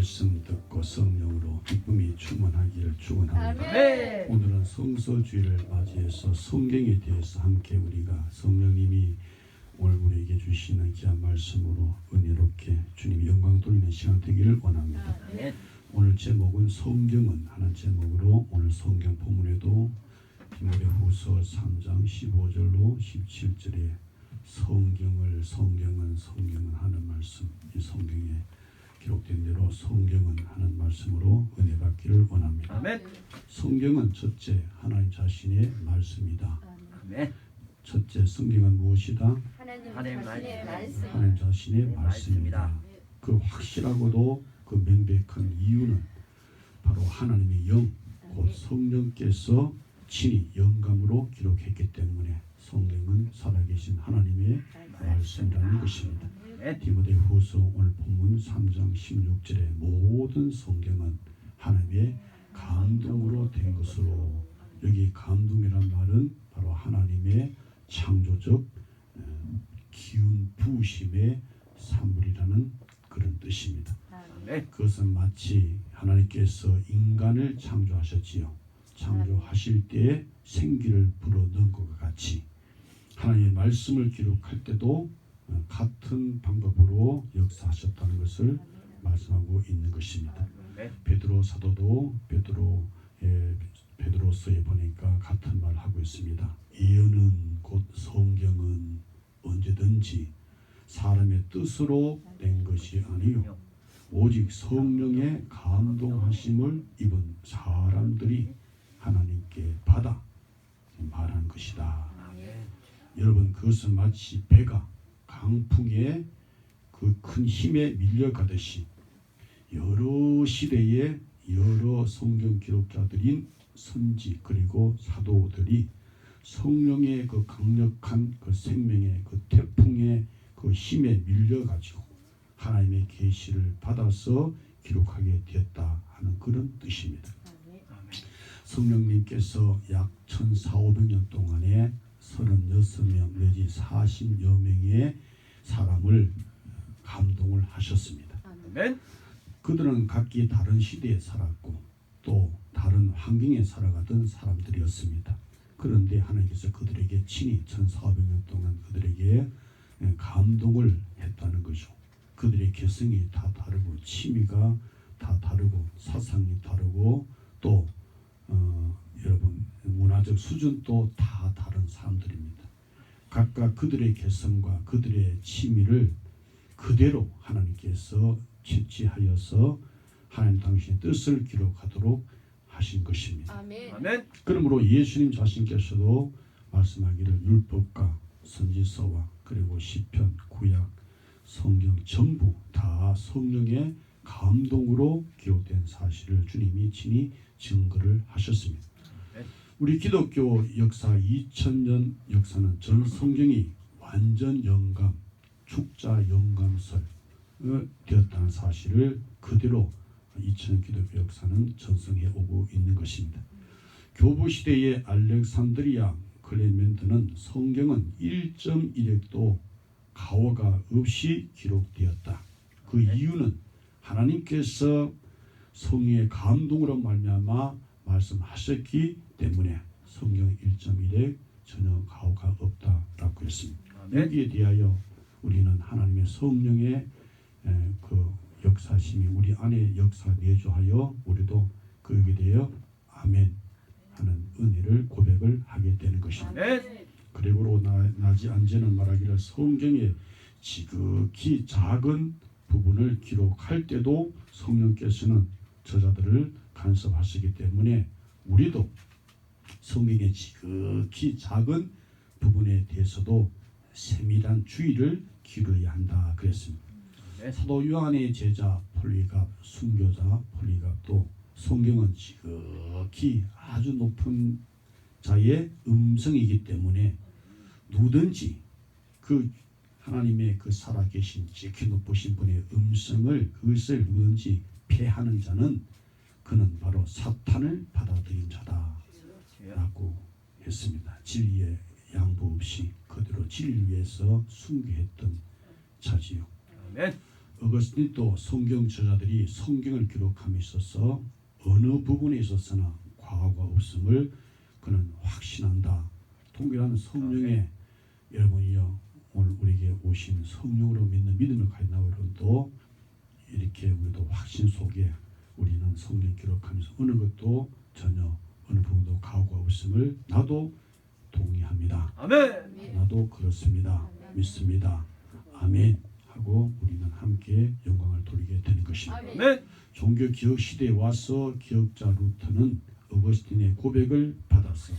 말씀 듣고 성령으로 기쁨이 충만하기를 축원합니다. 아멘. 오늘은 성서주의를 맞이해서 성경에 대해서 함께 우리가 성령님이 오늘 우리에게 주시는 귀한 말씀으로 은혜롭게 주님이 영광 돌리는 시간 되기를 원합니다. 아멘. 오늘 제목은 성경은 하는 제목으로 오늘 성경 본문에도 디모데후서 3장 15절로 17절에 성경은 하는 말씀, 이 성경에 기록된 대로 성경은 하는 말씀으로 은혜 받기를 원합니다. 아멘. 성경은 첫째 하나님 자신의 말씀이다. 아멘. 첫째 성경은 무엇이다? 하나님 말씀. 하나님 자신의 말씀입니다. 그 확실하고도 그 명백한 이유는 바로 하나님의 영, 곧 성령께서 친히 영감으로 기록했기 때문에 성경은 살아계신 하나님의 말씀이라는 것입니다. 디모데후서 오늘 본문 3장 16절에 모든 성경은 하나님의 감동으로 된 것으로, 여기 감동이란 말은 바로 하나님의 창조적 기운 부으심의 산물이라는 그런 뜻입니다. 그것은 마치 하나님께서 인간을 창조하셨지요. 창조하실 때에 생기를 불어넣은 것과 같이 하나님의 말씀을 기록할 때도 같은 방법으로 역사하셨다는 것을 말씀하고 있는 것입니다. 베드로 사도도 베드로서에 보니까 같은 말을 하고 있습니다. 예언은 곧 성경은 언제든지 사람의 뜻으로 된 것이 아니요 오직 성령의 감동하심을 입은 사람들이 하나님께 받아 말한 것이다. 여러분, 그것은 마치 배가 강풍에 그 큰 힘에 밀려가듯이 여러 시대의 여러 성경 기록자들인 선지 그리고 사도들이 성령의 그 강력한 그 생명의 그 태풍의 그 힘에 밀려가지고 하나님의 계시를 받아서 기록하게 되었다 하는 그런 뜻입니다. 성령님께서 약 1400~1500년 동안에 36명 내지 40여 명의 사람을 감동을 하셨습니다. 아멘. 그들은 각기 다른 시대에 살았고 또 다른 환경에 살아가던 사람들이었습니다. 그런데 하나님께서 그들에게 친히 1400년 동안 그들에게 감동을 했다는 거죠. 그들의 개성이 다 다르고 취미가 다 다르고 사상이 다르고 또 여러분 문화적 수준도 다 다른 사람들입니다. 각각 그들의 개성과 그들의 취미를 그대로 하나님께서 채취하여서 하나님 당신의 뜻을 기록하도록 하신 것입니다. 아멘. 그러므로 예수님 자신께서도 말씀하기를 율법과 선지서와 그리고 시편, 구약, 성경 전부 다 성령의 감동으로 기록된 사실을 주님이 친히 증거를 하셨습니다. 우리 기독교 역사 2000년 역사는 전 성경이 완전 영감, 축자 영감설 되었다는 사실을 그대로 2000년 기독교 역사는 전승해 오고 있는 것입니다. 교부 시대의 알렉산드리아 클레멘트는 성경은 1.1획도 가오가 없이 기록되었다. 그 이유는 하나님께서 성령의 감동으로 말미암아 말씀하셨기 때문에 성경 1.1획 전혀 가오가 없다라고 했습니다. 여기에 대하여 우리는 하나님의 성령의 그 역사심이 우리 안에 역사 내주하여 우리도 그에 대하여 아멘 하는 은혜를 고백을 하게 되는 것입니다. 그리고 나지 않지는 말하기를 성경의 지극히 작은 부분을 기록할 때도 성령께서는 저자들을 간섭하시기 때문에 우리도 성경의 지극히 작은 부분에 대해서도 세밀한 주의를 기울여야 한다 그랬습니다. 사도 요한의 제자 폴리갑, 순교자 폴리갑도 성경은 지극히 아주 높은 자의 음성이기 때문에 누구든지 그 하나님의 그 살아계신 지극히 높으신 분의 음성을 그것을 누구든지 폐하는 자는 그는 바로 사탄을 받아들인 자다라고 했습니다. 진리의 양보 없이 그대로 진리를 위해서 순교했던 자지요. 어거스틴도 성경 저자들이 성경을 기록함에 있어서 어느 부분에 있어서나 과오가 없음을 그는 확신한다. 동일한 성령의 여러분이요 오늘 우리에게 오신 성령으로 믿는 믿음을 가진 나우리도 이렇게 우리도 확신 속에 우리는 성경 기록하면서 어느 것도 전혀 어느 부분도 과오가 없음을 나도 동의합니다. 아멘. 나도 그렇습니다. 믿습니다. 아멘 하고 우리는 함께 영광을 돌리게 되는 것입니다. 아멘. 종교 기억 시대에 와서 기억자 루터는 어거스틴의 고백을 받았어.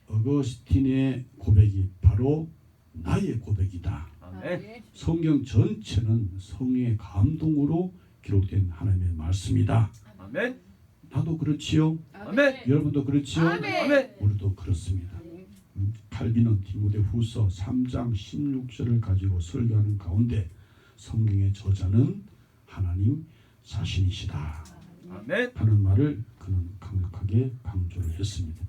어거스틴의 고백이 바로 나의 고백이다. 아멘. 성경 전체는 성령의 감동으로 기록된 하나님의 말씀이다. 아멘. 나도 그렇지요. 아멘. 여러분도 그렇지요. 아멘. 우리도 그렇습니다. 칼빈은 디모데후서 3장 16절을 가지고 설교하는 가운데 성경의 저자는 하나님 자신이시다 아멘. 하는 말을 그는 강력하게 강조를 했습니다.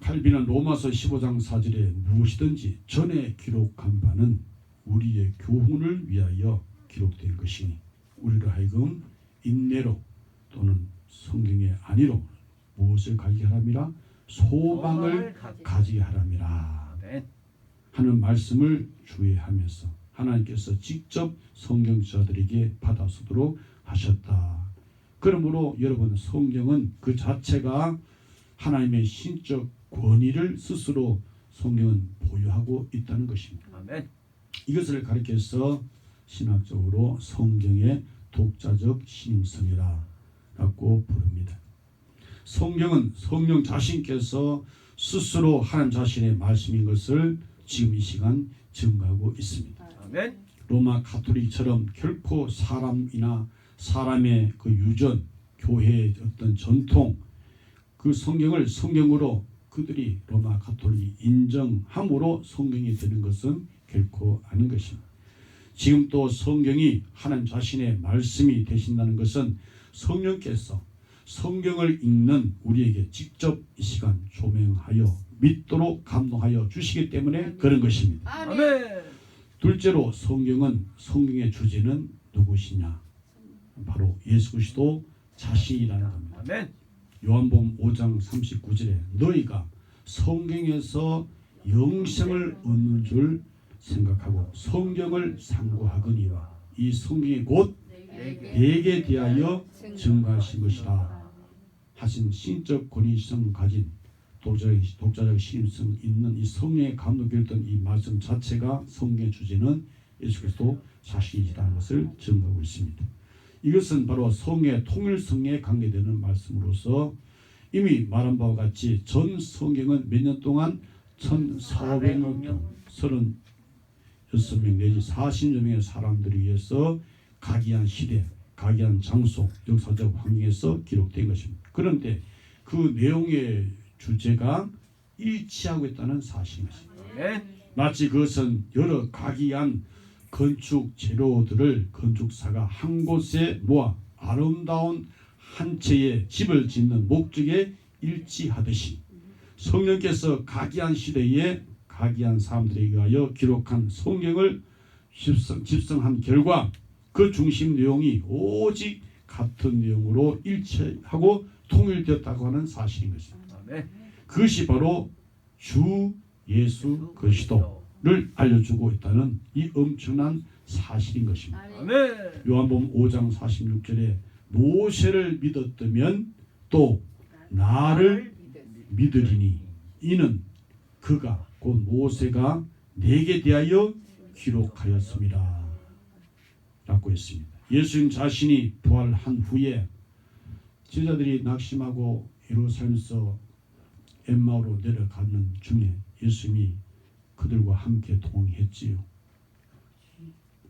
칼빈은 로마서 15장 4절에 무엇이든지 전에 기록한 바는 우리의 교훈을 위하여 기록된 것이니 우리로 하여금 인내로 또는 성경의 안위로 무엇을 가지게 하람이라 소망을 가지게 하람이라 아멘. 하는 말씀을 주의하면서 하나님께서 직접 성경자들에게 받아쓰도록 하셨다. 그러므로 여러분 성경은 그 자체가 하나님의 신적 권위를 스스로 성경은 보유하고 있다는 것입니다. 아멘. 이것을 가리켜서 신학적으로 성경의 독자적 신임성이라고 부릅니다. 성경은 성령 자신께서 스스로 하나님 자신의 말씀인 것을 지금 이 시간 증거하고 있습니다. 아멘. 로마 가톨릭처럼 결코 사람이나 사람의 그 유전, 교회의 어떤 전통, 그 성경을 성경으로 그들이 로마 가톨릭이 인정함으로 성경이 되는 것은 결코 아닌 것입니다. 지금 또 성경이 하나님 자신의 말씀이 되신다는 것은 성령께서 성경을 읽는 우리에게 직접 이 시간 조명하여 믿도록 감동하여 주시기 때문에 그런 것입니다. 아멘. 둘째로 성경의 주제는 누구시냐? 바로 예수 그리스도 자신이라는 겁니다. 아멘. 요한복음 5장 39절에 너희가 성경에서 영생을 얻는 줄 생각하고 성경을 상고하거니와 이 성경이 곧 내게 대하여 증거하신 것이라 하신 신적 권위성 가진 독자적 신임성 있는 이 성령의 감동 결던 이 말씀 자체가 성경의 주제는 예수 그리스도 자신이라는 것을 증거하고 있습니다. 이것은 바로 성의 통일성에 관계되는 말씀으로서 이미 말한 바와 같이 전 성경은 몇 년 동안 1400년 동안 36명 내지 40여 명의 사람들에 의해서 각이한 시대, 각이한 장소, 역사적 환경에서 기록된 것입니다. 그런데 그 내용의 주제가 일치하고 있다는 사실입니다. 아멘. 마치 그것은 여러 각이한 건축 재료들을 건축사가 한 곳에 모아 아름다운 한 채의 집을 짓는 목적에 일치하듯이 성령께서 각이한 시대에 각이한 사람들에 의하여 기록한 성경을 집성한 결과 그 중심 내용이 오직 같은 내용으로 일치하고 통일되었다고 하는 사실인 것입니다. 아멘. 그것이 바로 주 예수 그리스도를 알려주고 있다는 이 엄청난 사실인 것입니다. 아멘. 요한복음 5장 46절에 모세를 믿었다면 또 나를 믿으리니 이는 그가 곧 모세가 내게 대하여 기록하였습니다 라고 했습니다. 예수님 자신이 부활한 후에 제자들이 낙심하고 예루살렘에서 엠마오로 내려가는 중에 예수님이 그들과 함께 동행했지요.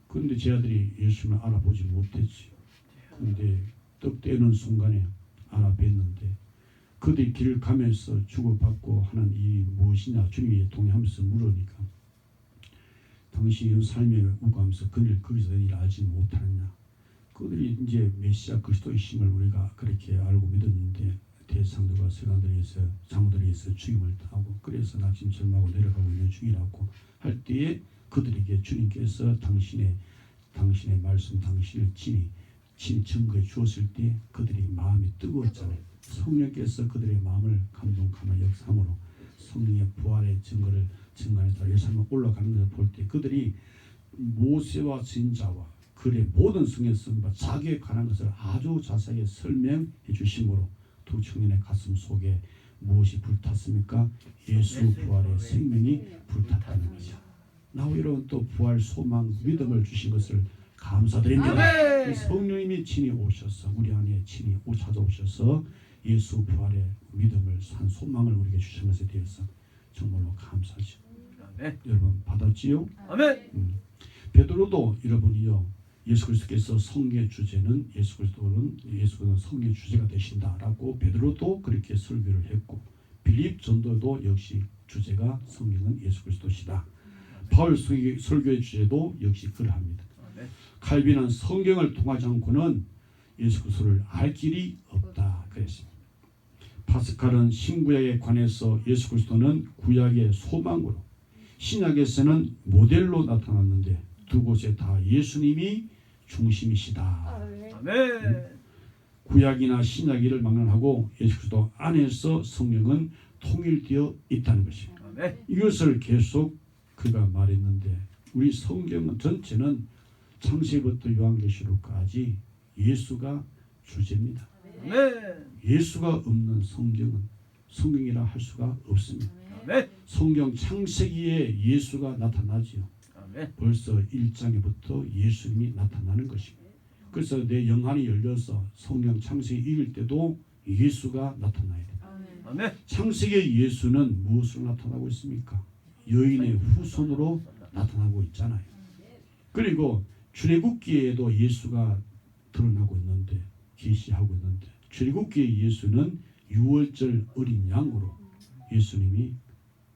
그런데 제자들이 예수님을 알아보지 못했지. 그런데 떡 떼는 순간에 알아뵀는데 그들이 길을 가면서 주고받고 하는 이 무엇이냐 주님이 동행하면서 물으니까 당신이 삶에 우고하면서 그늘 거기서 된 일을 알지 못하느냐. 그들이 이제 메시아 그리스도이심을 우리가 그렇게 알고 믿었는데 대상들과 세관들에서 장들에서 죽임을 당하고 그래서 낙심절망하고 내려가고 있는 중이라고 할 때에 그들에게 주님께서 당신의 당신의 말씀, 당신을 친히 증거해 주었을 때 그들이 마음이 뜨거웠잖아요. 성령께서 그들의 마음을 감동하며 역사함으로 성령의 부활의 증거에 따라 예루살렘 올라가는 것을 볼 때 그들이 모세와 선지자와 그의 모든 성경 쓴바 자기에 관한 것을 아주 자세하게 설명해 주심으로 두 청년의 가슴 속에 무엇이 불탔습니까? 예수 부활의 생명이 불탔다는 거죠. 나와 여러분 또 부활 소망 믿음을 주신 것을 감사드립니다. 아멘. 성령님이 친히 오셔서 우리 안에 친히 찾아오셔서 예수 부활의 믿음을 산 소망을 우리에게 주신 것에 대해서 정말로 감사하죠. 아멘. 여러분 받았지요? 아멘. 베드로도 여러분이요 예수 그리스도께서 성령의 주제는 예수 그리스도는 성령의 주제가 되신다라고 베드로도 그렇게 설교를 했고 빌립 전도도 역시 주제가 성령은 예수 그리스도시다. 바울 설교의 주제도 역시 그러합니다. 아멘. 칼빈은 성경을 통하지 않고는 예수 그리스도를 알 길이 없다 그랬습니다. 파스칼은 신구약에 관해서 예수 그리스도는 구약의 소망으로 신약에서는 모델로 나타났는데 두 곳에 다 예수님이 중심이시다. 아멘. 구약이나 신약이를 막론하고 예수 그리스도 안에서 성령은 통일되어 있다는 것입니다. 아멘. 이것을 계속 그가 말했는데 우리 성경 전체는 창세기부터 요한계시록까지 예수가 주제입니다. 아멘. 예수가 없는 성경이라 할 수가 없습니다. 아멘. 성경 창세기에 예수가 나타나지요. 아멘. 벌써 1장에부터 예수님이 나타나는 것입니다. 그래서 내 영안이 열려서 성경 창세기 읽을 때도 예수가 나타나야 돼요. 아멘. 창세기의 예수는 무엇으로 나타나고 있습니까? 여인의 후손으로 나타나고 있잖아요. 그리고 출애굽기에도 예수가 드러나고 있는데 계시하고 있는데 출애굽기의 예수는 6월절 어린 양으로 예수님이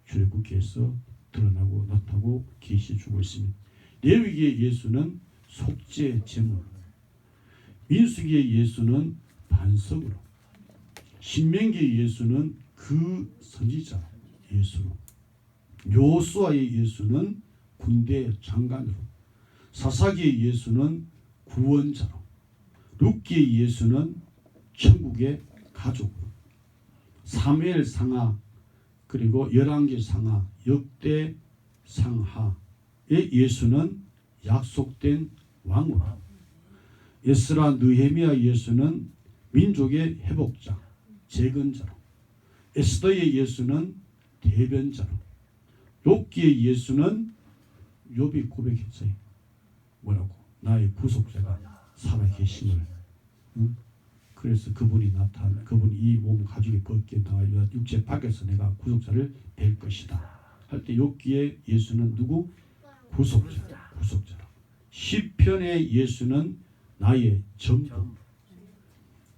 출애굽기에서 드러나고 나타나고 계시해주고 있습니다. 레위기의 예수는 속죄 제물, 민수기의 예수는 반석으로, 신명기의 예수는 그 선지자 예수로, 요수아의 예수는 군대 장관으로, 사사기의 예수는 구원자로, 룻기의 예수는 천국의 가족으로, 사무엘 상하 그리고 열왕기 상하, 역대 상하의 예수는 약속된 왕으로, 에스라 느헤미야 예수는 민족의 회복자, 재건자로, 에스더의 예수는 대변자로, 욥기의 예수는 욥이 고백했어요. 뭐라고? 나의 구속자가 살아계심을. 응? 그래서 그분이 이 몸 가죽에 벗겨 당하여 육체 밖에서 내가 구속자를 뵐 것이다. 할 때 욥기의 예수는 누구? 구속자로. 시편의 예수는 나의 전부.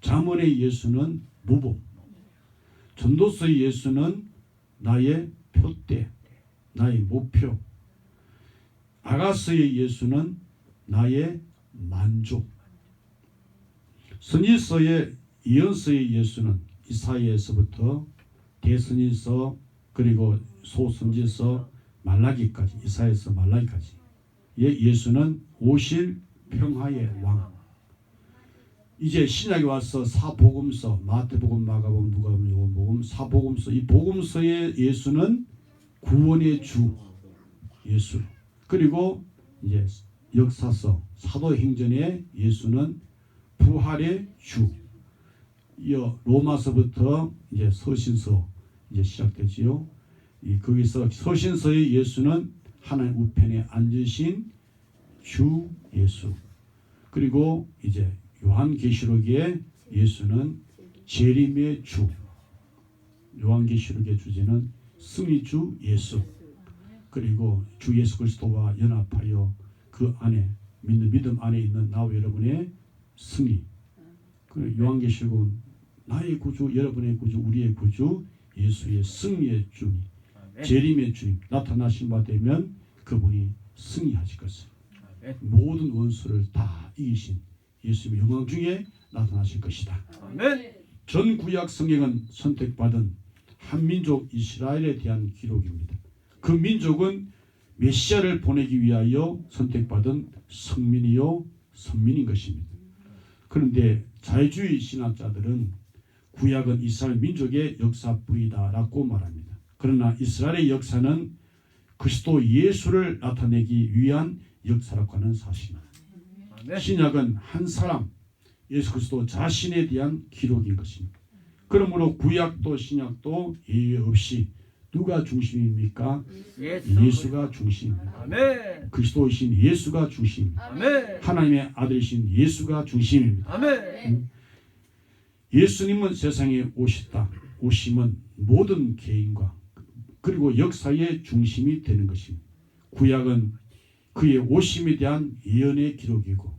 잠언의 예수는 모범. 전도서의 예수는 나의 표대, 나의 목표. 아가서의 예수는 나의 만족. 선지서의 예언서의 예수는 이사야에서부터 대선지서 그리고 소선지서 말라기까지 이사야에서 말라기까지 예수는 오실 평화의 왕. 이제 신약에 와서 사복음서 마태복음, 마가복음, 누가복음, 요한복음, 사복음서 이 복음서의 예수는 구원의 주 예수. 그리고 이제 역사서 사도행전의 예수는 부활의 주. 이어 로마서부터 이제 서신서 이제 시작되지요. 거기서 서신서의 예수는 하나님 우편에 앉으신 주 예수. 그리고 이제 요한계시록의 예수는 재림의 주. 요한계시록의 주제는 승리주 예수. 그리고 주 예수 그리스도와 연합하여 그 안에 믿음 안에 있는 나와 여러분의 승리. 요한계시록은 나의 구주, 여러분의 구주, 우리의 구주 예수의 승리의 주님, 재림의 주님 나타나신 바 되면 그분이 승리하실 것을 모든 원수를 다 이기신 예수의 영광 중에 나타나실 것이다. 아멘. 전 구약 성경은 선택받은 한 민족 이스라엘에 대한 기록입니다. 그 민족은 메시아를 보내기 위하여 선택받은 성민이요 선민인 것입니다. 그런데 자유주의 신학자들은 구약은 이스라엘 민족의 역사뿐이다라고 말합니다. 그러나 이스라엘의 역사는 그리스도 예수를 나타내기 위한 역사라고 하는 사실입니다. 아멘. 신약은 한 사람 예수 그리스도 자신에 대한 기록인 것입니다. 그러므로 구약도 신약도 예외 없이 누가 중심입니까? 예수가 중심입니다. 아멘. 그리스도이신 예수가 중심입니다. 아멘. 하나님의 아들이신 예수가 중심입니다. 아멘. 예수님은 세상에 오심은 모든 개인과 그리고 역사의 중심이 되는 것입니다. 구약은 그의 오심에 대한 예언의 기록이고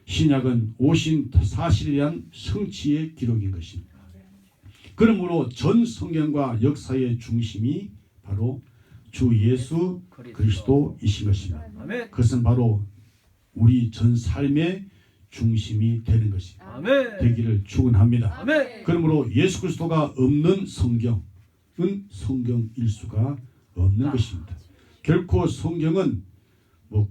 신약은 오신 사실에 대한 성취의 기록인 것입니다. 그러므로 전 성경과 역사의 중심이 바로 주 예수 그리스도이신 것입니다. 아멘. 그것은 바로 우리 전 삶의 중심이 되는 것입니다. 아멘. 되기를 축원합니다. 아멘. 그러므로 예수 그리스도가 없는 성경은 성경일 수가 없는 것입니다. 결코 성경은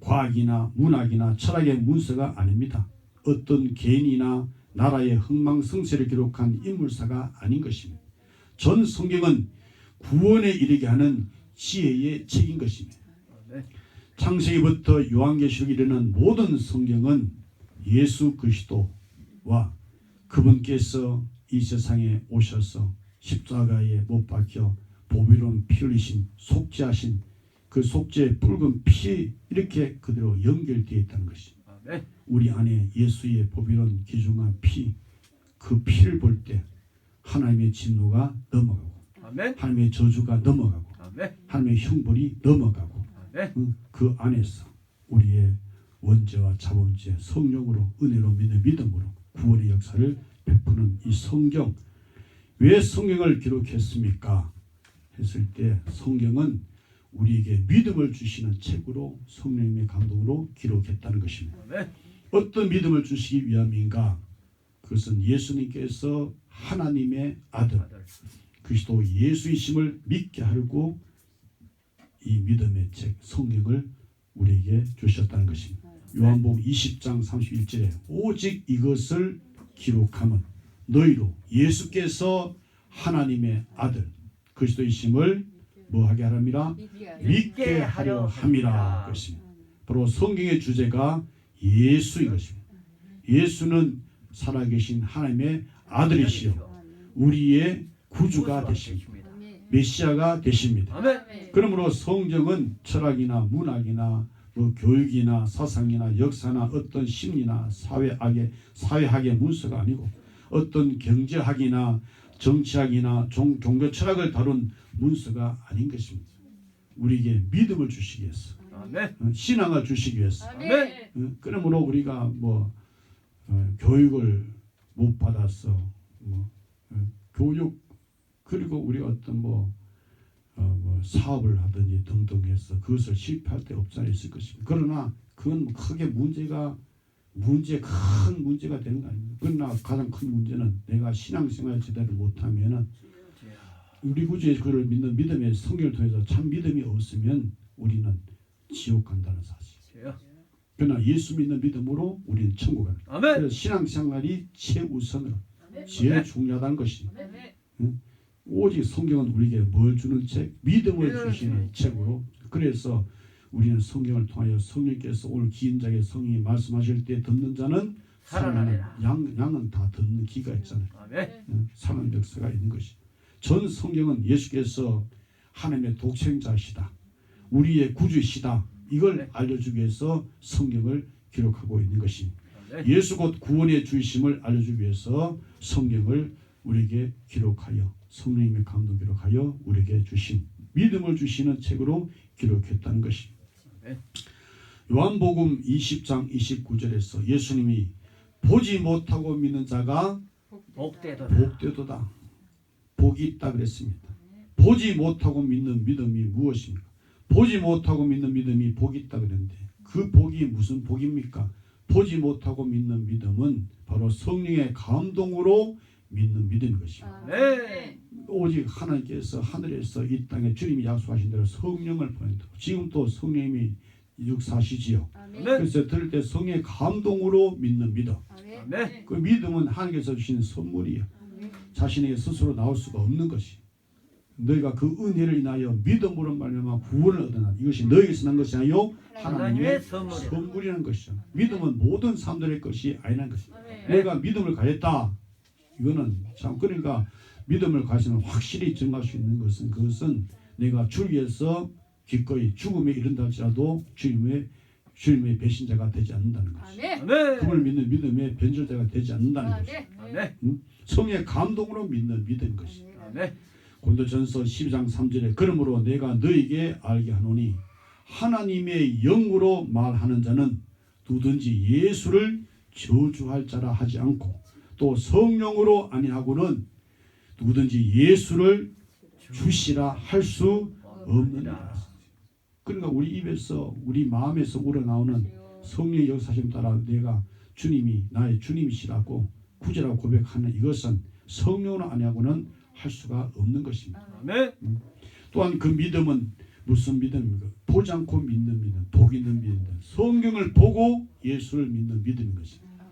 과학이나 문학이나 철학의 문서가 아닙니다. 어떤 개인이나 나라의 흥망성쇠를 기록한 인물사가 아닌 것입니다. 전 성경은 구원에 이르게 하는 지혜의 책인 것입니다. 창세기부터 요한계시록에 이르는 모든 성경은 예수 그리스도와 그분께서 이 세상에 오셔서 십자가에 못 박혀 보배로운 피 흘리신 속죄하신 그 속죄의 붉은 피 이렇게 그대로 연결되어 있다는 것입니다. 아멘. 우리 안에 예수의 보배로운 귀중한 피, 그 피를 볼 때 하나님의 진노가 넘어가고 아멘. 하나님의 저주가 넘어가고 아멘. 하나님의 형벌이 넘어가고 아멘. 그 안에서 우리의 원죄와 자본죄 성령으로 은혜로 믿는 믿음으로 구원의 역사를 베푸는 이 성경. 왜 성경을 기록했습니까? 했을 때 성경은 우리에게 믿음을 주시는 책으로 성령님의 감동으로 기록했다는 것입니다. 아멘. 어떤 믿음을 주시기 위함인가? 그것은 예수님께서 하나님의 아들 그리스도 예수이심을 믿게 하려고 이 믿음의 책 성경을 우리에게 주셨다는 것입니다. 요한복음 20장 31절에 오직 이것을 기록하면 너희로 예수께서 하나님의 아들 그리스도이심을 뭐하게 하랍니다. 믿게 하려 함이라. 그것입니다. 바로 성경의 주제가 예수인 것입니다. 예수는 살아계신 하나님의 아들이시요 우리의 구주가 되십니다. 메시아가 되십니다. 아멘. 그러므로 성경은 철학이나 문학이나 교육이나 사상이나 역사나 어떤 심리나 사회학의 문서가 아니고 어떤 경제학이나 정치학이나 종교 철학을 다룬 문서가 아닌 것입니다. 우리에게 믿음을 주시기 위해서 아멘. 신앙을 주시기 위해서 아멘. 그러므로 우리가 교육을 못 받아서 교육 그리고 우리가 어떤 사업을 하든지 등등 해서 그것을 실패할 데 없지 않아 있을 것입니다. 그러나 그건 크게 큰 문제가 되는 거 아닙니다. 그러나 가장 큰 문제는 내가 신앙생활 제대로 못하면은 우리 구주의 그를 믿는 믿음의 성경을 통해서 참 믿음이 없으면 우리는 지옥 간다는 사실. 그러나 예수 믿는 믿음으로 우리는 천국 갑니다. 아멘. 그래서 신앙생활이 최우선으로 제일 중요하다는 것입니다. 오직 성경은 우리에게 뭘 주는 책? 믿음을 주시는 책으로. 그래서 우리는 성경을 통하여 성령께서 오늘 기인자에게 성령이 말씀하실 때 듣는 자는 살아나는 양은 다 듣는 귀가 있잖아요. 아멘. 살아나는 역사가 있는 것이. 전 성경은 예수께서 하나님의 독생자시다. 우리의 구주시다. 이걸 알려주기 위해서 성경을 기록하고 있는 것입니다. 예수 곧 구원의 주이심을 알려주기 위해서 성경을 우리에게 기록하여 성령님의 감동 기록하여 우리에게 주신 믿음을 주시는 책으로 기록했다는 것입니다. 요한복음 20장 29절에서 예수님이 보지 못하고 믿는 자가 복되도다. 복이 있다 그랬습니다. 보지 못하고 믿는 믿음이 무엇입니까? 보지 못하고 믿는 믿음이 복이 있다 그랬는데 그 복이 무슨 복입니까? 보지 못하고 믿는 믿음은 바로 성령의 감동으로 믿는 믿음인 것입니다. 오직 하나님께서 하늘에서 이 땅에 주님이 약속하신 대로 성령을 보낸다. 지금 또 성령님이 역사하시지요. 아멘. 그래서 들을 때 성령의 감동으로 믿는 믿음. 아멘. 그 믿음은 하나님께서 주신 선물이야. 자신에게 스스로 나올 수가 없는 것이. 너희가 그 은혜를 인하여 믿음으로 말미암아 구원을 얻으나 이것이 너희에게서 난 것이 아니요 하나님의 선물이라는 것이죠. 믿음은 모든 사람들의 것이 아니라는 것이죠. 내가 믿음을 가졌다. 이거는 참 그러니까 믿음을 가지면 확실히 증가할 수 있는 것은 그것은 내가 주를 위해서 기꺼이 죽음에 이른다 할지라도 주님의 배신자가 되지 않는다는 것이죠. 아멘. 그걸 믿는 믿음의 변절자가 되지 않는다는 것이죠. 아멘. 성의 감동으로 믿는 믿음인 것이죠. 아멘. 고린도전서 12장 3절에 그러므로 내가 너에게 알게 하노니 하나님의 영으로 말하는 자는 누구든지 예수를 저주할 자라 하지 않고 또 성령으로 아니하고는 누구든지 예수를 주시라 할 수 없느니라. 그러니까 우리 입에서 우리 마음에서 우러나오는 성령의 역사심 따라 내가 주님이 나의 주님이시라고 구제라고 고백하는 이것은 성령으로 아니하고는 할 수가 없는 것입니다. 아멘. 또한 그 믿음은 무슨 믿음입니까? 보지 않고 믿는 믿음, 복 있는 믿음, 성경을 보고 예수를 믿는 믿음인 것입니다.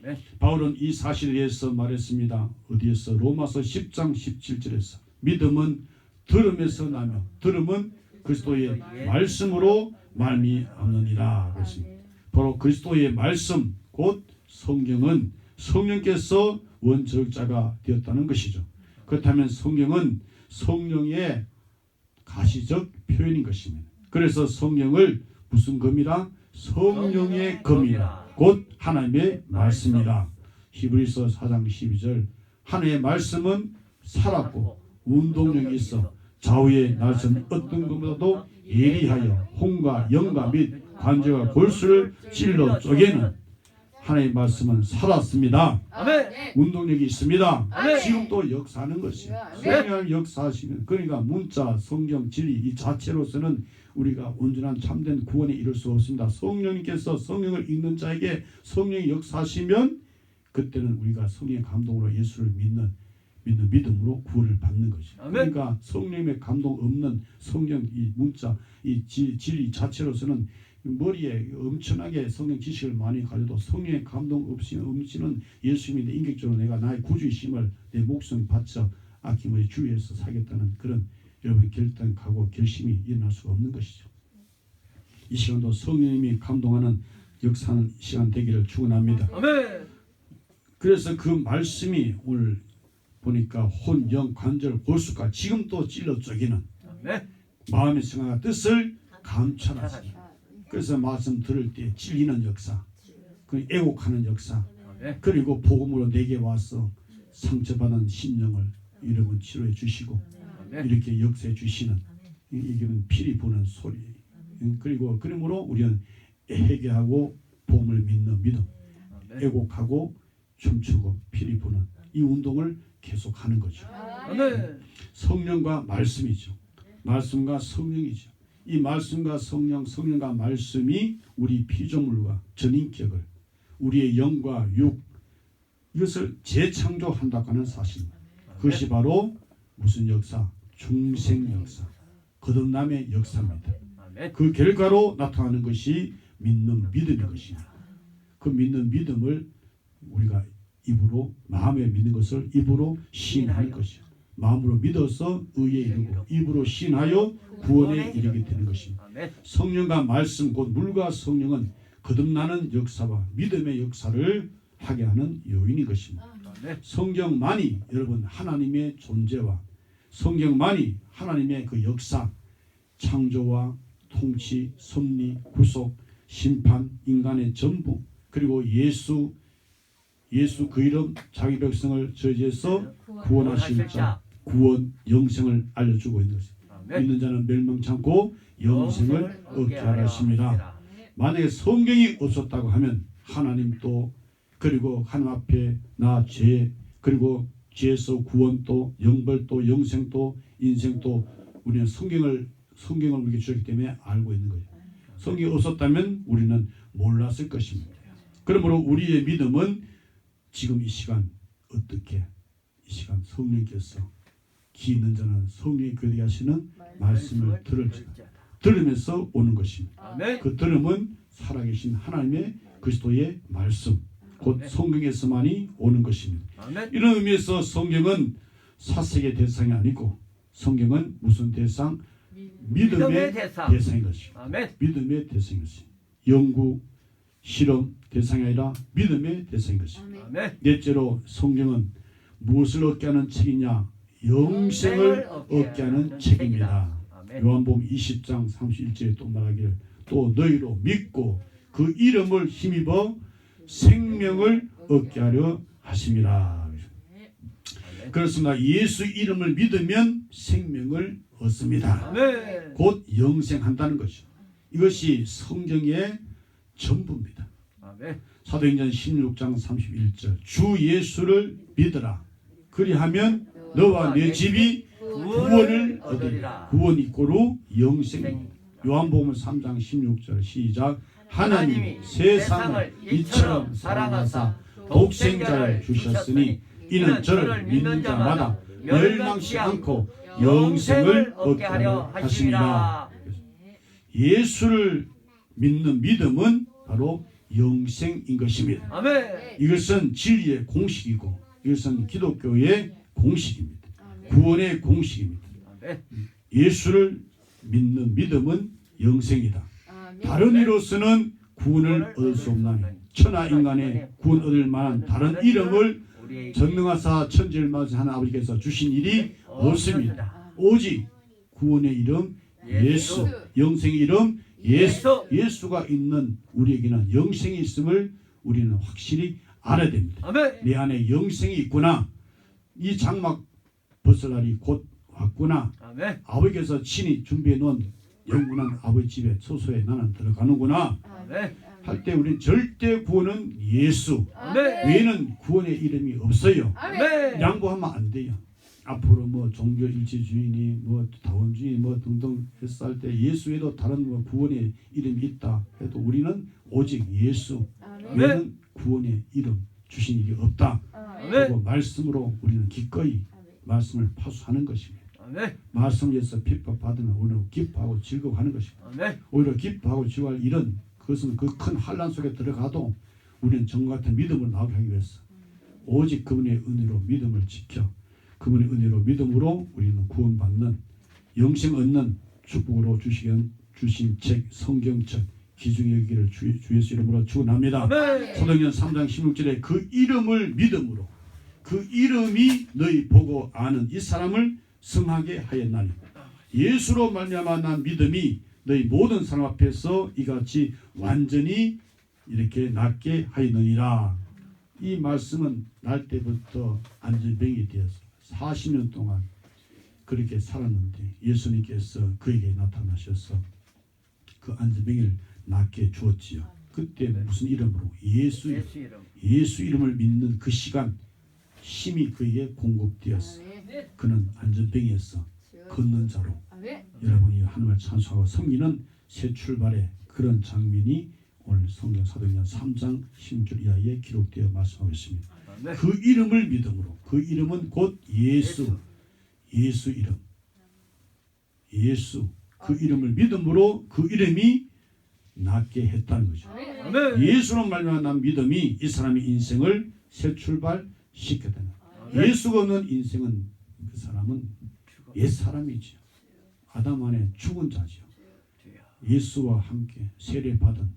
아멘. 바울은 이 사실에 대해서 말했습니다. 어디에서? 로마서 10장 17절에서 믿음은 들음에서 나며 들음은 그리스도의 말씀으로 말미암느니라 그랬습니다. 바로 그리스도의 말씀 곧 성경은 성령께서 원저자가 되었다는 것이죠. 그렇다면 성경은 성령의 가시적 표현인 것입니다. 그래서 성령을 무슨 검이라? 성령의 검이라 곧 하나님의 말씀이라. 히브리서 4장 12절 하나님의 말씀은 살았고 운동력이 있어 좌우의 날선 어떤 것보다도 예리하여 혼과 영과 및 관절과 골수를 찔러 쪼개는 하나님의 말씀은 살았습니다. 아멘. 운동력이 있습니다. 아멘. 지금도 역사하는 것이에요. 성령 역사하시면 그러니까 문자, 성경, 진리 이 자체로서는 우리가 온전한 참된 구원에 이를 수 없습니다. 성령님께서 성령을 읽는 자에게 성령이 역사하시면 그때는 우리가 성령의 감동으로 예수를 믿는 믿음으로 구원을 받는 것이죠. 아멘. 그러니까 성령의 감동 없는 성경 이 문자 이 진리 자체로서는 머리에 엄청나게 성경 지식을 많이 가져도 성령의 감동 없이는 예수님의 인격적으로 내가 나의 구주이심을 내 목숨 바쳐 아낌없이 주 위해서 살겠다는 그런 여러분의 결단하고 결심이 일어날 수가 없는 것이죠. 이 시간도 성령님이 감동하는 역사하는 시간 되기를 축원합니다. 아멘. 그래서 그 말씀이 오늘 보니까 혼, 영, 관절, 골수가 지금 또 찔러 쪼개는 아멘. 마음의 생각과 뜻을 감찰하시는 그래서 말씀 들을 때 찔리는 역사, 그 애곡하는 역사, 아멘. 그리고 복음으로 내게 와서 상처받은 심령을 여러분 치료해 주시고 아멘. 이렇게 역사해 주시는 이게는 피리 부는 소리. 그리고 그러므로 우리는 회개하고 복음을 믿는 믿음, 아멘. 애곡하고 춤추고 피리 부는 이 운동을 계속하는 거죠. 아멘. 성령과 말씀이죠. 말씀과 성령이죠. 이 말씀과 성령과 말씀이 우리 피조물과 전인격을 우리의 영과 육 이것을 재창조한다고 하는 사실입니다. 그것이 바로 무슨 역사? 중생 역사, 거듭남의 역사입니다. 아멘. 그 결과로 나타나는 것이 믿는 믿음인 것입니다. 그 믿는 믿음을 우리가 입으로 마음에 믿는 것을 입으로 시인하는 것이요. 마음으로 믿어서 의에 이르고 입으로 시인하여 구원에 이르게 되는 것입니다. 아멘. 성령과 말씀 곧 물과 성령은 거듭나는 역사와 믿음의 역사를 하게 하는 요인인 것입니다. 아멘. 성경만이 여러분 하나님의 존재와 성경만이 하나님의 그 역사, 창조와 통치, 섭리, 구속, 심판, 인간의 전부 그리고 예수 그 이름 자기 백성을 저지해서 구원하실 자 구원 영생을 알려주고 있는 것입니다. 아멘. 믿는 자는 멸망치 않고 영생을 얻게 하라 하십니다. 만약에 성경이 없었다고 하면 하나님도 그리고 하나님 앞에 나 죄 그리고 죄에서 구원도 영벌도 영생도 인생도 우리는 성경을 우리에게 주셨기 때문에 알고 있는 거예요. 성경이 없었다면 우리는 몰랐을 것입니다. 그러므로 우리의 믿음은 지금 이 시간 어떻게 이 시간 성령께서 귀 있는 자는 성령이 그에게 하시는 말씀을 들을지다. 들으면서 오는 것입니다. 아멘. 그 들음은 살아계신 하나님의 그리스도의 말씀, 곧 성경에서만이 오는 것입니다. 아멘. 이런 의미에서 성경은 사색의 대상이 아니고 성경은 무슨 대상? 믿음의 대상인 것입니다. 아멘. 믿음의 대상인 것입니다. 연구, 실험 대상이 아니라 믿음의 대상인 것입니다. 아멘. 넷째로 성경은 무엇을 얻게 하는 책이냐? 영생을 얻게 하는 책입니다. 아멘. 요한복음 20장 31절에 또 말하기를 또 너희로 믿고 그 이름을 힘입어 생명을 얻게 하려 하심이라. 그렇습니다. 예수 이름을 믿으면 생명을 얻습니다. 아멘. 곧 영생한다는 것이죠. 이것이 성경의 전부입니다. 아멘. 사도행전 16장 31절 주 예수를 믿으라. 그리하면 너와 내 집이 구원을 얻으리라. 구원 이꼬로 영생. 요한복음 3장 16절 시작. 하나님이 세상을 이처럼 사랑하사 독생자를 주셨으니 이는 저를 믿는 자마다 멸망치 않고 영생을 얻게 하려 하심이라. 예수를 믿는 믿음은 바로 영생인 것입니다. 아멘. 이것은 진리의 공식이고 이것은 기독교의 공식입니다. 구원의 공식입니다. 아멘. 예수를 믿는 믿음은 영생이다. 다른 이로서는 구원을 얻을 수 없나니 천하 인간의 구원 얻을 만한 다른 이름을 전능하사 천지를 만드신 아버지께서 주신 일이 없습니다. 오직 구원의 이름 예수, 영생의 이름 예수. 예수가 있는 우리에게는 영생이 있음을 우리는 확실히 알아야 됩니다. 아멘. 내 안에 영생이 있구나. 이 장막 벗을 날이 곧 왔구나. 아멘. 아버지께서 친히 준비해 놓은 영원한 아버지 집에 소소에 나는 들어가는구나 아멘. 할 때 우리는 절대 구원은 예수 아멘. 외에는 구원의 이름이 없어요. 아멘. 양보하면 안 돼요. 앞으로 뭐 종교 일치주의니 뭐 다원주의 뭐 등등 했을 때 예수 외에도 다른 뭐 구원의 이름이 있다 해도 우리는 오직 예수 외에는 구원의 이름 주신 일이 없다. 그리고 말씀으로 우리는 기꺼이 말씀을 파수하는 것입니다. 아멘. 말씀에서 핍박받으면 우리는 기뻐하고 즐거워하는 것입니다. 아멘. 오히려 기뻐하고 즐거워할 일은 그것은 그 큰 환난 속에 들어가도 우리는 정과 같은 믿음을 나오게 하기 위해서 오직 그분의 은혜로 믿음을 지켜 그분의 은혜로 믿음으로 우리는 구원받는 영생 얻는 축복으로 주신 책 성경책 기중에 여기를 주 예수 이름으로 축원합니다. 아멘. 사도행전 3장 16절에 그 이름을 믿음으로 그 이름이 너희 보고 아는 이 사람을 성하게 하였나니 예수로 말미암아 난 믿음이 너희 모든 사람 앞에서 이같이 완전히 이렇게 낫게 하였느니라. 이 말씀은 날 때부터 안전병이 되어서 40년 동안 그렇게 살았는데 예수님께서 그에게 나타나셔서 그 안전병을 낫게 주었지요. 그때 무슨 이름으로? 예수 이름. 예수 이름을 믿는 그 시간 힘이 그에게 공급되었어. 그는 안전병에서 걷는 자로 여러분이 하나님을 찬송하고 섬기는 새 출발의 그런 장면이 오늘 성경 사도행전 3장 16절 이하에 기록되어 말씀하고 있습니다. 아멘. 그 이름을 믿음으로 그 이름은 곧 예수 이름 예수 그 이름을 믿음으로 그 이름이 낫게 했다는 거죠. 아멘. 예수로 말미암아 난 믿음이 이 사람의 인생을 새 출발시켰다. 예수가 없는 인생은 그 사람은 옛 사람이죠. 아담 안에 죽은 자죠. 예수와 함께 세례받은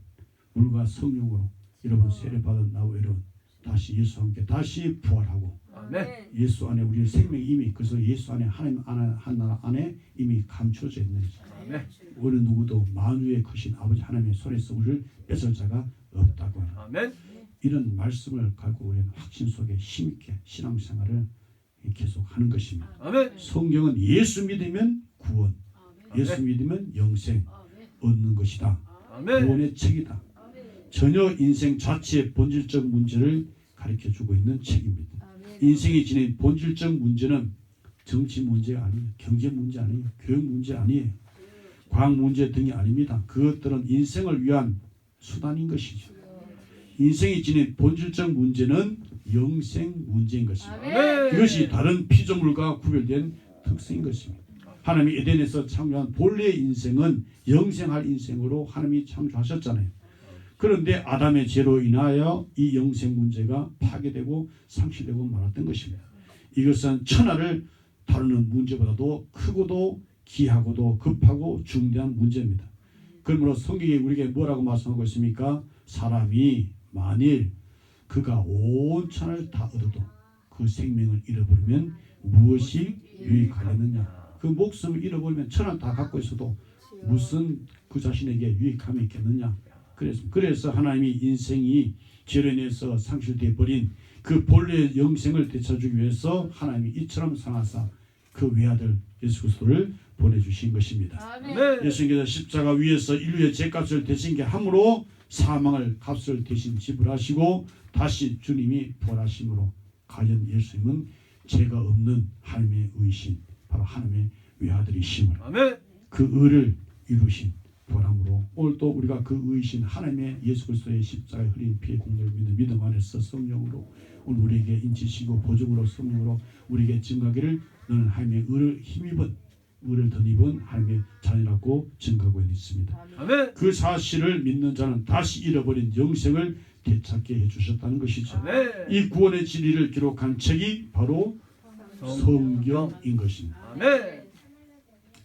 물과 성령으로 여러분 세례받은 나와 여러분 다시 예수와 함께 다시 부활하고 아멘. 예수 안에 우리의 생명이 이미 그래서 예수 안에 하나님 하나님 안에 이미 감춰져 있는 거죠. 아멘. 어느 누구도 만유의 크신 아버지 하나님의 손에서 우리를 뺏을 자가 없다고 하는 아멘. 이런 말씀을 갖고 우리는 확신 속에 힘있게 신앙생활을 계속 하는 것입니다. 아멘. 성경은 예수 믿으면 구원, 예수 믿으면 영생 얻는 것이다. 아멘. 구원의 책이다. 전혀 인생 자체의 본질적 문제를 가르쳐주고 있는 책입니다. 인생이 지닌 본질적 문제는 정치 문제가 아니에요. 경제 문제 아니에요. 교육 문제 아니에요. 과학 문제 등이 아닙니다. 그것들은 인생을 위한 수단인 것이죠. 인생이 지닌 본질적 문제는 영생 문제인 것입니다. 아멘. 이것이 다른 피조물과 구별된 특성인 것입니다. 하나님이 에덴에서 창조한 본래의 인생은 영생할 인생으로 하나님이 창조하셨잖아요. 그런데 아담의 죄로 인하여 이 영생 문제가 파괴되고 상실되고 말았던 것입니다. 이것은 천하를 다루는 문제보다도 크고도 귀하고도 급하고 중대한 문제입니다. 그러므로 성경이 우리에게 뭐라고 말씀하고 있습니까? 사람이 만일 그가 온 천하를 다 얻어도 그 생명을 잃어버리면 무엇이 유익하겠느냐? 그 목숨을 잃어버리면 천하를 다 갖고 있어도 무슨 그 자신에게 유익함이 있겠느냐? 그래서 하나님이 인생이 죄로 인해서 상실되어 버린 그 본래의 영생을 되찾기 위해서 하나님이 이처럼 상하사 그 외아들 예수 그리스도를 보내주신 것입니다. 네. 예수님께서 십자가 위에서 인류의 죄값을 대신 게 함으로 사망을 값을 대신 지불하시고 다시 주님이 부활하심으로 과연 예수님은 죄가 없는 하나님의 의신 바로 하나님의 외아들이심을 아멘. 그 의를 이루신 보람으로 오늘도 우리가 그 의신 하나님의 예수 그리스도의 십자가에 흘린 피의 공로를 믿는 믿음 안에서 성령으로 오늘 우리에게 인치시고 보증으로 성령으로 우리에게 증가하기를 너는 하나님의 의를 힘입은 의를 덧입은 하나님의 자녀라고 증가하고 있습니다. 아멘. 그 사실을 믿는 자는 다시 잃어버린 영생을 되찾게 해주셨다는 것이죠. 아멘. 이 구원의 진리를 기록한 책이 바로 성경인 것입니다. 아멘.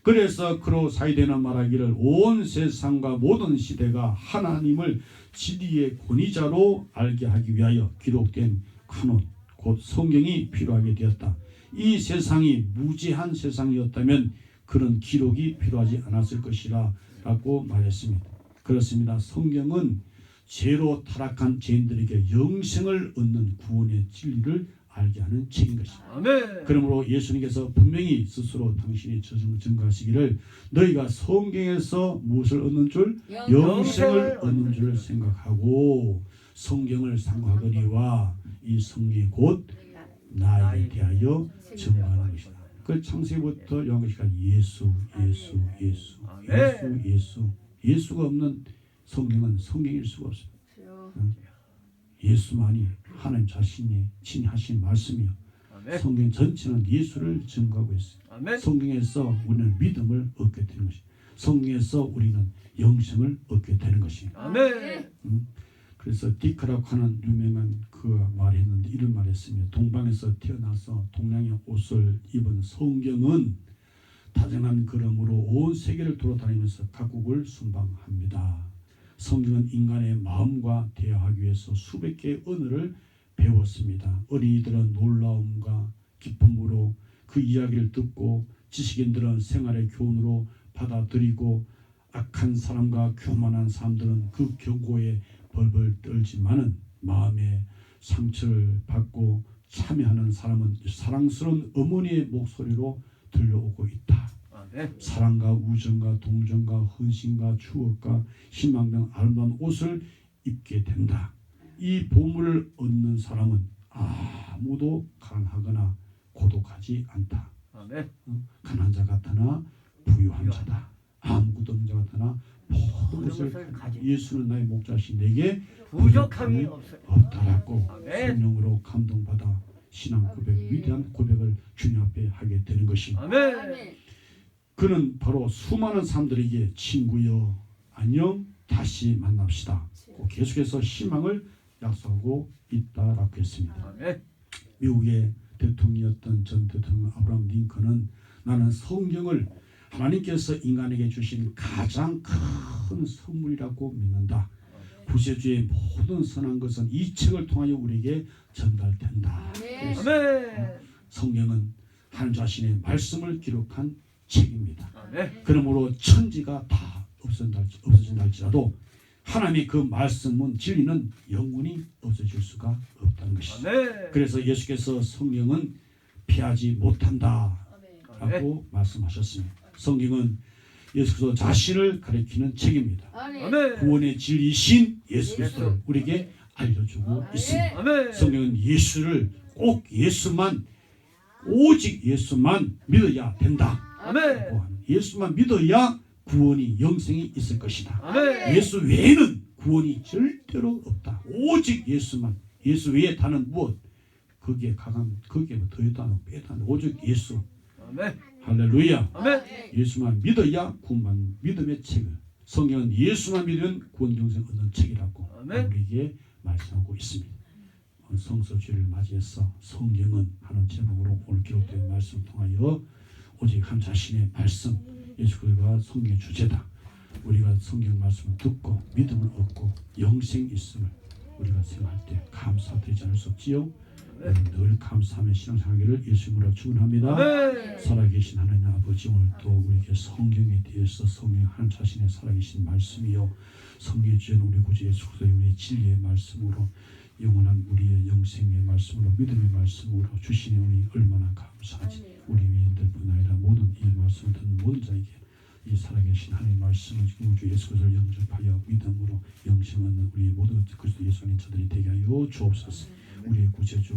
그래서 그로 사이되는 말하기를 온 세상과 모든 시대가 하나님을 진리의 권위자로 알게 하기 위하여 기록된 카논 곧 성경이 필요하게 되었다. 이 세상이 무지한 세상이었다면 그런 기록이 필요하지 않았을 것이라 라고 말했습니다. 그렇습니다. 성경은 죄로 타락한 죄인들에게 영생을 얻는 구원의 진리를 알게 하는 책인 것입니다. 아멘. 그러므로 예수님께서 분명히 스스로 당신이 증거하시기를 너희가 성경에서 무엇을 얻는 줄? 영생을 얻는 줄 생각하고 성경을 상고하거니와 이 성경이 곧 나에 대하여 증거하는 것이다. 그 창세기부터 요한계시까지 예수가 없는 성경은 성경일 수가 없습니다. 예수만이 하나님 자신이 친히 하신 말씀이요. 아멘. 성경 전체는 예수를 증거하고 있습니다. 아멘. 성경에서 우리는 믿음을 얻게 되는 것입니다. 성경에서 우리는 영생을 얻게 되는 것입니다. 아멘. 그래서 디크라고 하는 유명한 그가 말했는데 이런 말했습니다. 동방에서 태어나서 동양의 옷을 입은 성경은 다정한 걸음으로 온 세계를 돌아다니면서 각국을 순방합니다. 성경은 인간의 마음과 대화하기 위해서 수백 개의 언어를 배웠습니다. 어린이들은 놀라움과 기쁨으로 그 이야기를 듣고 지식인들은 생활의 교훈으로 받아들이고 악한 사람과 교만한 사람들은 그 경고에 벌벌 떨지만은 마음에 상처를 받고 참여하는 사람은 사랑스러운 어머니의 목소리로 들려오고 있다. 아멘. 사랑과 우정과 동정과 헌신과 추억과 희망 등 아름다운 옷을 입게 된다. 이 보물을 얻는 사람은 아무도 가난하거나 고독하지 않다. 아멘. 가난한 자 같으나 부유한 자다. 아무것도 없는 자 같으나 모든 것을 가진 예수는 나의 목자시 내게 부족함이 없어요. 없다라고 아멘. 성령으로 감동받아 신앙 고백 위대한 고백을 주님 앞에 하게 되는 것입니다. 아멘. 그는 바로 수많은 사람들에게 친구여 안녕 다시 만납시다. 계속해서 희망을 약속하고 있다라고 했습니다. 아멘. 미국의 대통령이었던 전 대통령 아브라함 링컨은 나는 성경을 하나님께서 인간에게 주신 가장 큰 선물이라고 믿는다. 구세주의 모든 선한 것은 이 책을 통하여 우리에게 전달된다. 아멘. 성경은 하나님 자신의 말씀을 기록한 책입니다. 아멘. 그러므로 천지가 다 없어진다 할지라도 하나님의 그 말씀은 진리는 영원히 없어질 수가 없다는 것이죠. 아멘. 그래서 예수께서 성경은 피하지 못한다 라고 말씀하셨습니다. 성경은 예수 그리스도 자신을 가리키는 책입니다. 아멘. 구원의 진리이신 예수 그리스도를 우리에게 알려주고 있습니다. 아멘. 성경은 예수를 꼭 예수만 오직 예수만 믿어야 된다. 아멘. 예수만 믿어야 구원이 영생이 있을 것이다. 아멘. 예수 외에는 구원이 절대로 없다. 오직 예수만. 예수 외에 다는 무엇? 거기에 강함, 거기에 더해도 안 하고 빼도 안 하고 오직 예수. 아멘. 할렐루야. 아멘. 예수만 믿어야 구원받는 믿음의 책을 성경은 예수만 믿으면 구원 영생 얻는 책이라고 아멘. 우리에게 말씀하고 있습니다. 성서주의를 맞이해서 성경은 하는 제목으로 오늘 기록된 말씀 통하여 오직 한 자신의 말씀 예수 그리스도가 성경의 주제다. 우리가 성경 말씀을 듣고 믿음을 얻고 영생이 있음을 우리가 생각할 때 감사드리지 않을 수 없지요. 늘 감사하며 신앙생활하기를 예수님으로 축원합니다. 아멘. 살아계신 하나님 아버지 오늘 또 우리에게 성경에 대해서 성경 한 자신의 살아계신 말씀이요 성경의 주제는 우리 구주 예수 그리스도의 우리의 진리의 말씀으로 영원한 우리의 영생의 말씀으로 믿음의 말씀으로 주시니 우리 얼마나 감사하지. 우리 위인들뿐 아니라 모든 이 말씀을 듣는 모든 자에게 이 살아계신 하나님의 말씀을 지금 주 예수 그리스도를 영접하여 믿음으로 영생 얻는 우리 모든 그리스도 예수 안에 자들이 되게 하여 주옵소서. 우리의 구세주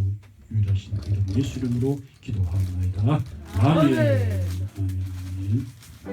유일하신 그 이름 예수 이름으로 기도하옵나이다. 아멘. 아멘.